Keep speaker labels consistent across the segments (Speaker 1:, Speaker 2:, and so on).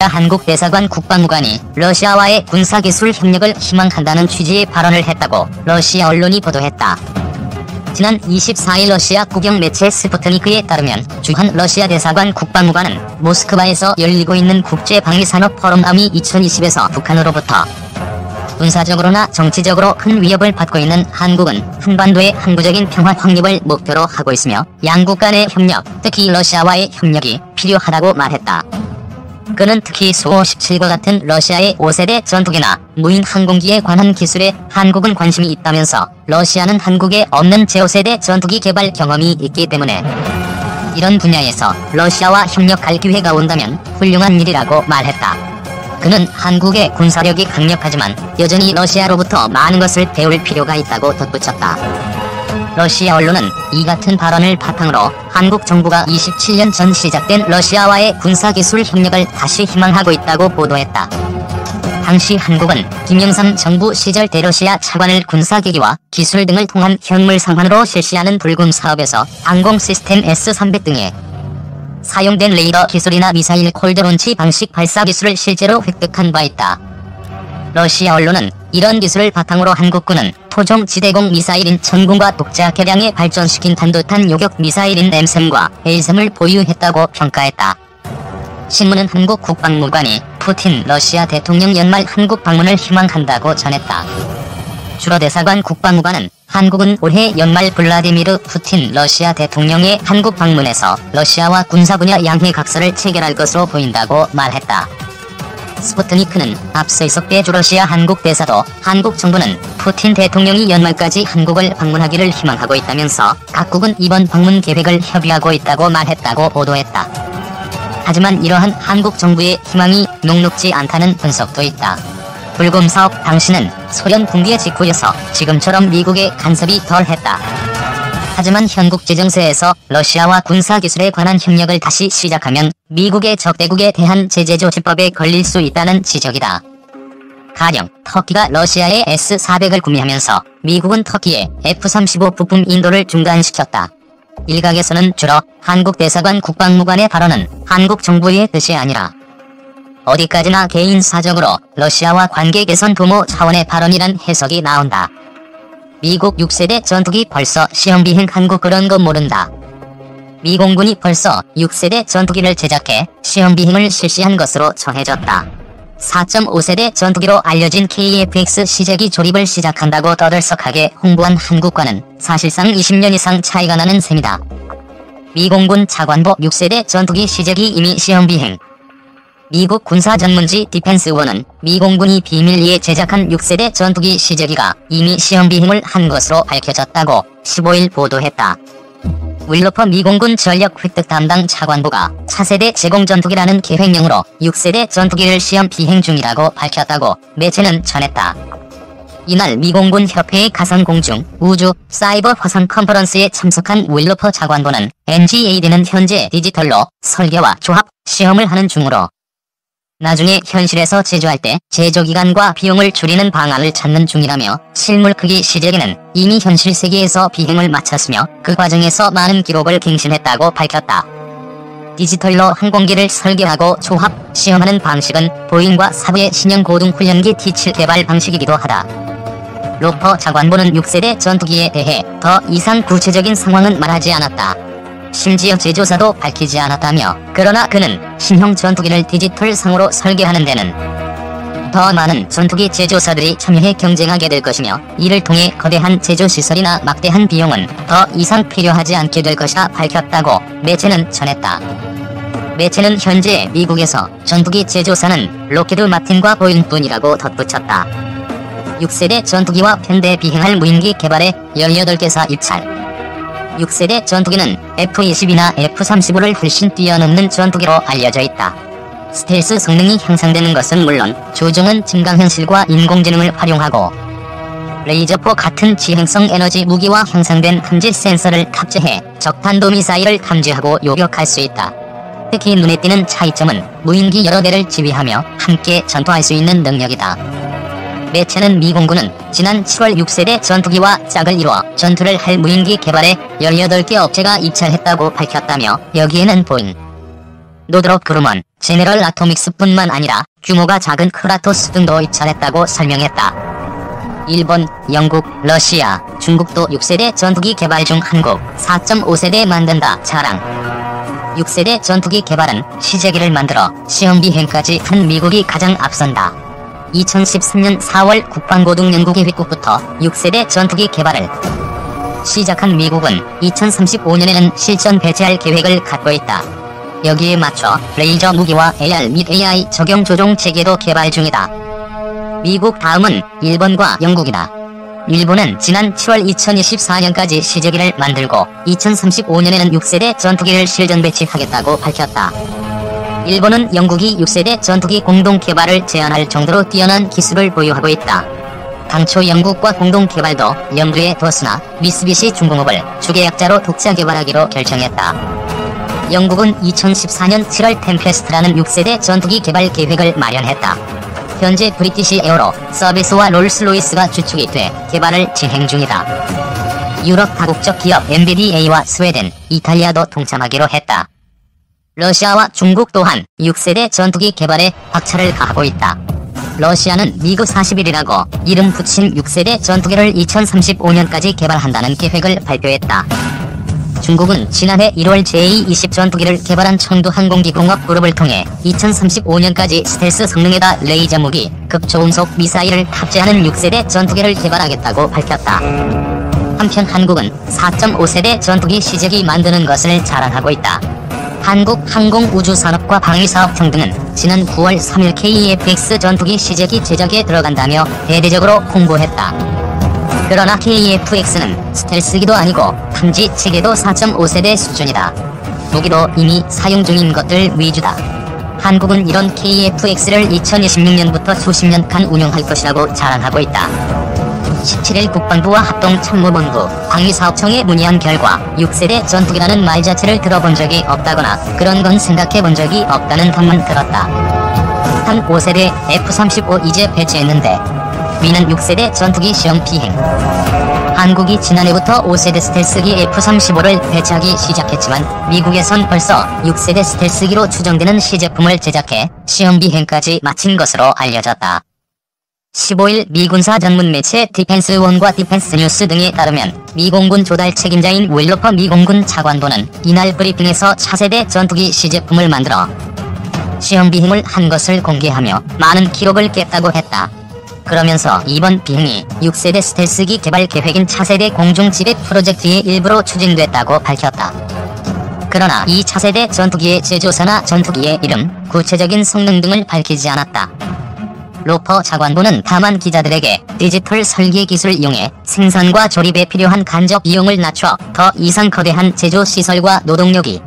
Speaker 1: 한국 대사관 국방무관이 러시아와의 군사기술 협력을 희망한다는 취지의 발언을 했다고 러시아 언론이 보도했다. 지난 24일 러시아 국영 매체 스푸트니크에 따르면 주한 러시아 대사관 국방무관은 모스크바에서 열리고 있는 국제방위산업 포럼 아미 2020에서 북한으로부터 군사적으로나 정치적으로 큰 위협을 받고 있는 한국은 한반도의 항구적인 평화 확립을 목표로 하고 있으며 양국 간의 협력, 특히 러시아와의 협력이 필요하다고 말했다. 그는 특히 수-57과 같은 러시아의 5세대 전투기나 무인 항공기에 관한 기술에 한국은 관심이 있다면서 러시아는 한국에 없는 제5세대 전투기 개발 경험이 있기 때문에 이런 분야에서 러시아와 협력할 기회가 온다면 훌륭한 일이라고 말했다. 그는 한국의 군사력이 강력하지만 여전히 러시아로부터 많은 것을 배울 필요가 있다고 덧붙였다. 러시아 언론은 이 같은 발언을 바탕으로 한국 정부가 27년 전 시작된 러시아와의 군사기술 협력을 다시 희망하고 있다고 보도했다. 당시 한국은 김영삼 정부 시절 대러시아 차관을 군사기기와 기술 등을 통한 현물 상환으로 실시하는 불금 사업에서 항공 시스템 S-300 등에 사용된 레이더 기술이나 미사일 콜드론치 방식 발사 기술을 실제로 획득한 바 있다. 러시아 언론은 이런 기술을 바탕으로 한국군은 토종 지대공 미사일인 천궁과 독자 개량에 발전시킨 단도탄 요격 미사일인 M3과 A3을 보유했다고 평가했다. 신문은 한국 국방무관이 푸틴 러시아 대통령 연말 한국 방문을 희망한다고 전했다. 주로 대사관 국방무관은 한국은 올해 연말 블라디미르 푸틴 러시아 대통령의 한국 방문에서 러시아와 군사 분야 양해 각서를 체결할 것으로 보인다고 말했다. 스푸트니크는 앞서 있었대 주러시아 한국 대사도 한국 정부는 푸틴 대통령이 연말까지 한국을 방문하기를 희망하고 있다면서 각국은 이번 방문 계획을 협의하고 있다고 말했다고 보도했다. 하지만 이러한 한국 정부의 희망이 녹록지 않다는 분석도 있다. 불금 사업 당시는 소련 붕괴 직후여서 지금처럼 미국의 간섭이 덜했다. 하지만 현국 지정세에서 러시아와 군사기술에 관한 협력을 다시 시작하면 미국의 적대국에 대한 제재조치법에 걸릴 수 있다는 지적이다. 가령 터키가 러시아의 S-400을 구매하면서 미국은 터키의 F-35 부품 인도를 중단시켰다. 일각에서는 주로 한국 대사관 국방무관의 발언은 한국 정부의 뜻이 아니라 어디까지나 개인 사정으로 러시아와 관계 개선 도모 차원의 발언이란 해석이 나온다. 미국 6세대 전투기 벌써 시험비행 한국 그런 거 모른다. 미 공군이 벌써 6세대 전투기를 제작해 시험비행을 실시한 것으로 전해졌다. 4.5세대 전투기로 알려진 KF-X 시제기 조립을 시작한다고 떠들썩하게 홍보한 한국과는 사실상 20년 이상 차이가 나는 셈이다. 미 공군 차관보 6세대 전투기 시제기 이미 시험비행. 미국 군사전문지 디펜스원은 미 공군이 비밀리에 제작한 6세대 전투기 시제기가 이미 시험비행을 한 것으로 밝혀졌다고 15일 보도했다. 윌로퍼 미 공군 전력 획득 담당 차관보가 차세대 제공전투기라는 계획명으로 6세대 전투기를 시험 비행 중이라고 밝혔다고 매체는 전했다. 이날 미 공군 협회의 가상 공중 우주 사이버 화상 컨퍼런스에 참석한 윌로퍼 차관보는 NGAD는 현재 디지털로 설계와 조합, 시험을 하는 중으로 나중에 현실에서 제조할 때 제조기간과 비용을 줄이는 방안을 찾는 중이라며 실물 크기 시제기는 이미 현실 세계에서 비행을 마쳤으며 그 과정에서 많은 기록을 갱신했다고 밝혔다. 디지털로 항공기를 설계하고 조합, 시험하는 방식은 보잉과 사부의 신형 고등훈련기 T-7 개발 방식이기도 하다. 로퍼 차관보는 6세대 전투기에 대해 더 이상 구체적인 상황은 말하지 않았다. 심지어 제조사도 밝히지 않았다며 그러나 그는 신형 전투기를 디지털상으로 설계하는 데는 더 많은 전투기 제조사들이 참여해 경쟁하게 될 것이며 이를 통해 거대한 제조시설이나 막대한 비용은 더 이상 필요하지 않게 될 것이라 밝혔다고 매체는 전했다. 매체는 현재 미국에서 전투기 제조사는 록히드 마틴과 보잉뿐이라고 덧붙였다. 6세대 전투기와 편대 비행할 무인기 개발에 18개사 입찰. 6세대 전투기는 F-22나 F-35를 훨씬 뛰어넘는 전투기로 알려져 있다. 스텔스 성능이 향상되는 것은 물론 조종은 증강현실과 인공지능을 활용하고 레이저포 같은 지행성 에너지 무기와 형상된 탐지 센서를 탑재해 적탄도미사일을 탐지하고 요격할 수 있다. 특히 눈에 띄는 차이점은 무인기 여러 대를 지휘하며 함께 전투할 수 있는 능력이다. 매체는 미 공군은 지난 7월 6세대 전투기와 짝을 이루어 전투를 할 무인기 개발에 18개 업체가 입찰했다고 밝혔다며 여기에는 보잉, 노드롭 그루먼, 제네럴 아토믹스뿐만 아니라 규모가 작은 크라토스 등도 입찰했다고 설명했다. 일본, 영국, 러시아, 중국도 6세대 전투기 개발 중 한국 4.5세대 만든다 자랑. 6세대 전투기 개발은 시제기를 만들어 시험 비행까지 한 미국이 가장 앞선다. 2013년 4월 국방고등연구계획국부터 6세대 전투기 개발을 시작한 미국은 2035년에는 실전 배치할 계획을 갖고 있다. 여기에 맞춰 레이저 무기와 AR 및 AI 적용 조종 체계도 개발 중이다. 미국 다음은 일본과 영국이다. 일본은 지난 7월 2024년까지 시제기를 만들고 2035년에는 6세대 전투기를 실전 배치하겠다고 밝혔다. 일본은 영국이 6세대 전투기 공동 개발을 제안할 정도로 뛰어난 기술을 보유하고 있다. 당초 영국과 공동 개발도 염두에 뒀으나 미쓰비시 중공업을 주계약자로 독자 개발하기로 결정했다. 영국은 2014년 7월 템페스트라는 6세대 전투기 개발 계획을 마련했다. 현재 브리티시 에어로 서비스와 롤스로이스가 주축이 돼 개발을 진행 중이다. 유럽 다국적 기업 MBDA와 스웨덴, 이탈리아도 동참하기로 했다. 러시아와 중국 또한 6세대 전투기 개발에 박차를 가하고 있다. 러시아는 미그 41이라고 이름 붙인 6세대 전투기를 2035년까지 개발한다는 계획을 발표했다. 중국은 지난해 1월 제2-20 전투기를 개발한 청두항공기공업 그룹을 통해 2035년까지 스텔스 성능에다 레이저 무기, 극초음속 미사일을 탑재하는 6세대 전투기를 개발하겠다고 밝혔다. 한편 한국은 4.5세대 전투기 시제기 만드는 것을 자랑하고 있다. 한국항공우주산업과 방위사업청 등은 지난 9월 3일 KF-X 전투기 시제기 제작에 들어간다며 대대적으로 홍보했다. 그러나 KF-X는 스텔스기도 아니고 탐지 체계도 4.5세대 수준이다. 무기도 이미 사용 중인 것들 위주다. 한국은 이런 KF-X를 2026년부터 수십 년간 운용할 것이라고 자랑하고 있다. 17일 국방부와 합동참모본부, 방위사업청에 문의한 결과 6세대 전투기라는 말 자체를 들어본 적이 없다거나 그런 건 생각해본 적이 없다는 답만 들었다. 한 5세대 F-35 이제 배치했는데 미는 6세대 전투기 시험 비행. 한국이 지난해부터 5세대 스텔스기 F-35를 배치하기 시작했지만 미국에선 벌써 6세대 스텔스기로 추정되는 시제품을 제작해 시험 비행까지 마친 것으로 알려졌다. 15일 미군사 전문 매체 디펜스원과 디펜스뉴스 등에 따르면 미공군 조달 책임자인 웰로퍼 미공군 차관보는 이날 브리핑에서 차세대 전투기 시제품을 만들어 시험 비행을 한 것을 공개하며 많은 기록을 깼다고 했다. 그러면서 이번 비행이 6세대 스텔스기 개발 계획인 차세대 공중지배 프로젝트의 일부로 추진됐다고 밝혔다. 그러나 이 차세대 전투기의 제조사나 전투기의 이름, 구체적인 성능 등을 밝히지 않았다. 로퍼 차관보는 다만 기자들에게 디지털 설계 기술을 이용해 생산과 조립에 필요한 간접 비용을 낮춰 더 이상 거대한 제조 시설과 노동력이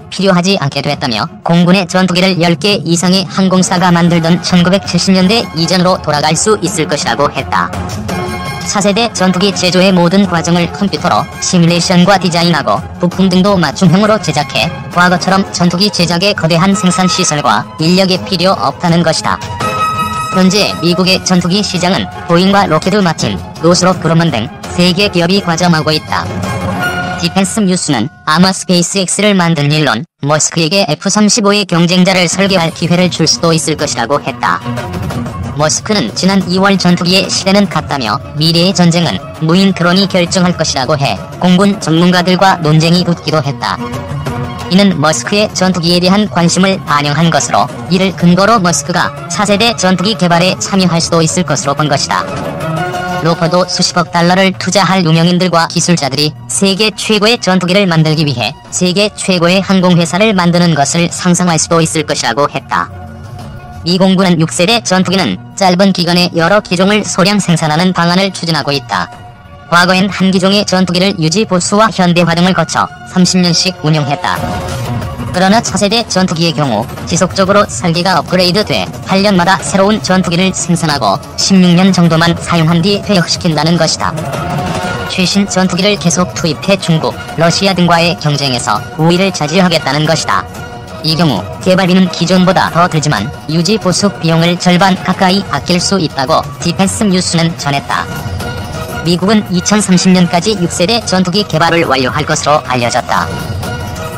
Speaker 1: 필요하지 않게 됐다며 공군의 전투기를 10개 이상의 항공사가 만들던 1970년대 이전으로 돌아갈 수 있을 것이라고 했다. 차세대 전투기 제조의 모든 과정을 컴퓨터로 시뮬레이션과 디자인하고 부품 등도 맞춤형으로 제작해 과거처럼 전투기 제작에 거대한 생산 시설과 인력이 필요 없다는 것이다. 현재 미국의 전투기 시장은 보잉과 로켓드 마틴, 노스롭 그루먼 등 3개 기업이 과점하고 있다. 디펜스 뉴스는 아마 스페이스X를 만든 일론 머스크에게 F-35의 경쟁자를 설계할 기회를 줄 수도 있을 것이라고 했다. 머스크는 지난 2월 전투기의 시대는 갔다며 미래의 전쟁은 무인 드론이 결정할 것이라고 해 공군 전문가들과 논쟁이 붙기도 했다. 이는 머스크의 전투기에 대한 관심을 반영한 것으로 이를 근거로 머스크가 차세대 전투기 개발에 참여할 수도 있을 것으로 본 것이다. 로퍼도 수십억 달러를 투자할 유명인들과 기술자들이 세계 최고의 전투기를 만들기 위해 세계 최고의 항공회사를 만드는 것을 상상할 수도 있을 것이라고 했다. 미 공군은 6세대 전투기는 짧은 기간에 여러 기종을 소량 생산하는 방안을 추진하고 있다. 과거엔 한 기종의 전투기를 유지 보수와 현대화 등을 거쳐 30년씩 운용했다. 그러나 차세대 전투기의 경우 지속적으로 설계가 업그레이드돼 8년마다 새로운 전투기를 생산하고 16년 정도만 사용한 뒤 퇴역시킨다는 것이다. 최신 전투기를 계속 투입해 중국, 러시아 등과의 경쟁에서 우위를 차지하겠다는 것이다. 이 경우 개발비는 기존보다 더 들지만 유지 보수 비용을 절반 가까이 아낄 수 있다고 디펜스 뉴스는 전했다. 미국은 2030년까지 6세대 전투기 개발을 완료할 것으로 알려졌다.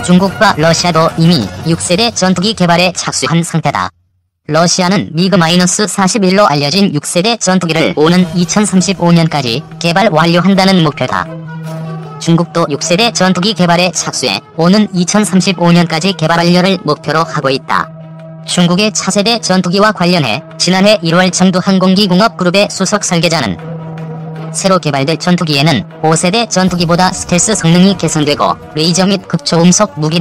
Speaker 1: 중국과 러시아도 이미 6세대 전투기 개발에 착수한 상태다. 러시아는 미그-41로 알려진 6세대 전투기를 오는 2035년까지 개발 완료한다는 목표다. 중국도 6세대 전투기 개발에 착수해 오는 2035년까지 개발 완료를 목표로 하고 있다. 중국의 차세대 전투기와 관련해 지난해 1월 정두항공기공업그룹의 수석 설계자는 새로 개발될 전투기에는 5세대 전투기보다 스텔스 성능이 개선되고 레이저 및 극초음속 무기